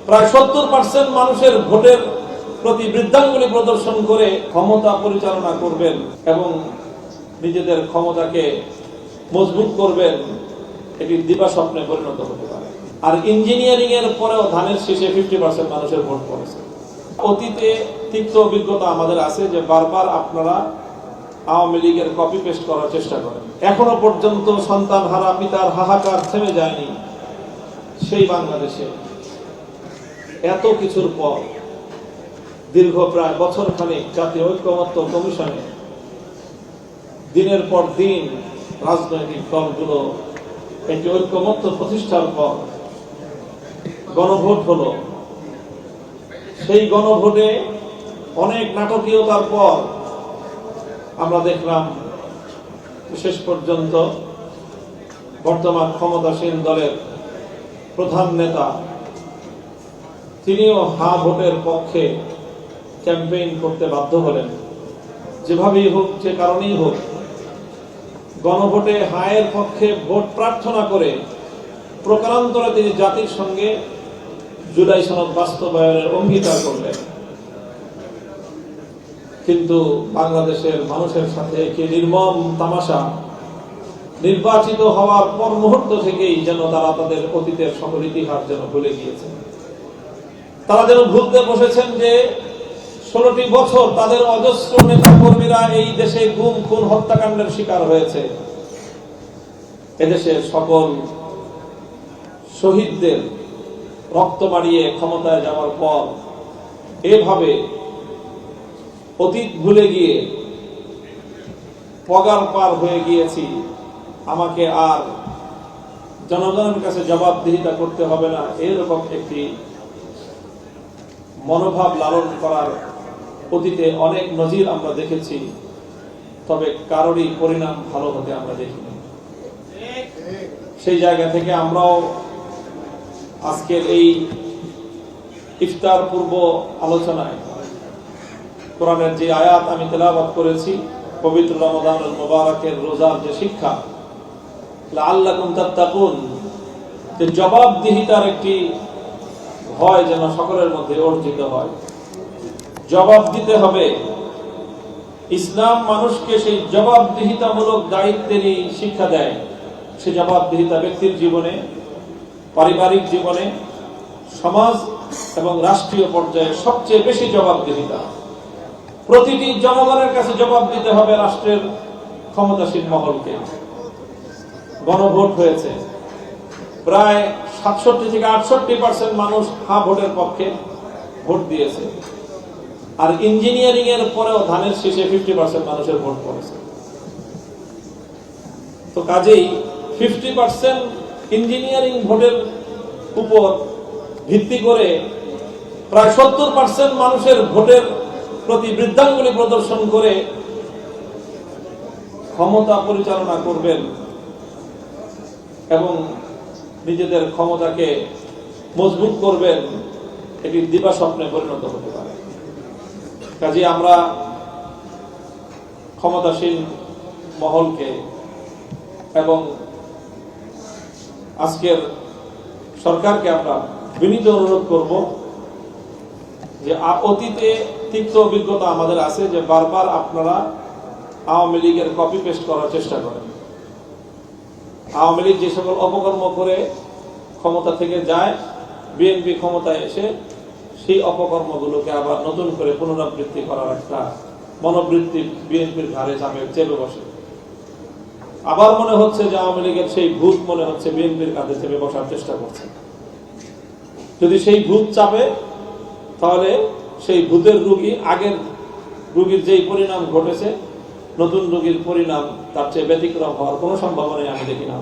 প্রায় 70% মানুষের ভোটের প্রতি বৃদ্ধাঙ্গুলি প্রদর্শন করে ক্ষমতা পরিচালনা করবেন এবং নিজেদের ক্ষমতাকে মজবুত করবেন, এটি দিবাস্বপ্নে পরিণত হতে পারে। আর ইঞ্জিনিয়ারিং এর পরেও ধানের শীষে 50% মানুষের ভোট পড়েছে। অতীতে তিক্ত অভিজ্ঞতা আমাদের আছে যে বারবার আপনারা আওয়ামী লীগের কপি পেস্ট করার চেষ্টা করেন। এখনো পর্যন্ত সন্তান হারা পিতার হাহাকার থেমে যায়নি। সেই বাংলাদেশে এত কিছুর পর দীর্ঘ প্রায় বছর খানিক জাতীয় ঐক্যমত্য কমিশনে দিনের পর দিন রাজনৈতিক দলগুলো একটি ঐক্যমত্য প্রতিষ্ঠার পর গণভোট হলো। সেই গণভোটে অনেক নাটকীয়তার পর আমরা দেখলাম শেষ পর্যন্ত বর্তমান ক্ষমতাসীন দলের প্রধান নেতা তিনিও হা ভোটের পক্ষে ক্যাম্পেইন করতে বাধ্য হলেন। যেভাবেই হোক, যে কারণেই হোক, গণভোটে হায়ের পক্ষে ভোট প্রার্থনা করে প্রকারান্তরে তিনি জাতির সঙ্গে জুলাই সনদ বাস্তবায়নের অঙ্গীকার করলেন। কিন্তু বাংলাদেশের মানুষের সাথে কি নির্মম তামাশা! নির্বাচিত হওয়ার পর মুহূর্ত থেকেই যেন তারা তাদের অতীতের সকল ইতিহাস যেন ভুলে গিয়েছে। তারা যেন ভুলতে বসেছেন যে 16টি বছর তাদের অজস্র নেতা কর্মীরা এই দেশে গুম খুন হত্যাকাণ্ডের শিকার হয়েছে। এদেশের সকল শহীদদের রক্ত মারিয়ে ক্ষমতায় যাওয়ার পর এভাবে অতীত ভুলে গিয়ে পগার পার হয়ে গিয়েছি, আমাকে আর জনগণের কাছে জবাবদিহিতা করতে হবে না, এরকম একটি মনোভাব লালন করার অতীতে অনেক নজির আমরা দেখেছি। তবে কারোরই পরিণাম ভালো হতে আমরা দেখিনি। সেই জায়গা থেকে আমরাও আজকের এই ইফতার পূর্ব আলোচনায় কোরআনের যে আয়াত আমি তেলাওয়াত করেছি, পবিত্র রমাদানুল মুবারকের রোজার যে শিক্ষা, লাআল্লাকুম তাত্তাকুন, যে জবাবদিহিতার একটি ভয় যেন সকলের মধ্যে অর্জিত হয়। জবাব দিতে হবে। ইসলাম মানুষকে সেই জবাবদিহিতামূলক দায়িত্বেরই শিক্ষা দেয়। সে জবাবদিহিতা ব্যক্তির জীবনে, পারিবারিক জীবনে, সমাজ এবং রাষ্ট্রীয় পর্যায়ে সবচেয়ে বেশি জবাবদিহিতা। প্রতিটি জনগণের কাছে জবাব দিতে হবে রাষ্ট্রের ক্ষমতাসীন মহলকে। গণভোট হয়েছে, প্রায় 67 থেকে 68% মানুষ হা ভোটের পক্ষে ভোট দিয়েছে। আর ইঞ্জিনিয়ারিং এর পরেও ধানের শীষে 50% মানুষের ভোট পড়েছে। তো কাজেই 50% ইঞ্জিনিয়ারিং ভোটের উপর ভিত্তি করে প্রায় 70% মানুষের ভোটের প্রতি বৃদ্ধাঙ্গুলি প্রদর্শন করে ক্ষমতা পরিচালনা করবেন এবং নিজেদের ক্ষমতাকে মজবুত করবেন, এটি দিবাস্বপ্নে পরিণত হতে পারে। কাজে আমরা ক্ষমতাসীন মহলকে এবং আজকের সরকারকে আমরা বিনীত অনুরোধ করব যে অতীতে তিক্ত অভিজ্ঞতা আমাদের আছে যে বারবার আপনারা আওয়ামী লীগের কপি পেস্ট করার চেষ্টা করেন। আওয়ামী লীগ যে সকল অপকর্ম করে ক্ষমতা থেকে যায়, বিএনপি ক্ষমতায় এসে সেই অপকর্মগুলোকে আবার নতুন করে পুনরাবৃত্তি করার একটা মনোবৃত্তি বিএনপির ঘাড়ে চেপে বসে। আবার মনে হচ্ছে যে আওয়ামী লীগের সেই ভূত মনে হচ্ছে বিএনপির কাঁধে চেপে বসার চেষ্টা করছে। যদি সেই ভূত চাপে, তাহলে সেই ভূতের রোগী আগের রোগীর যেই পরিণাম ঘটেছে, নতুন রোগীর পরিণাম তার চেয়ে ব্যতিক্রম হওয়ার কোনো সম্ভাবনাই আমি দেখি না।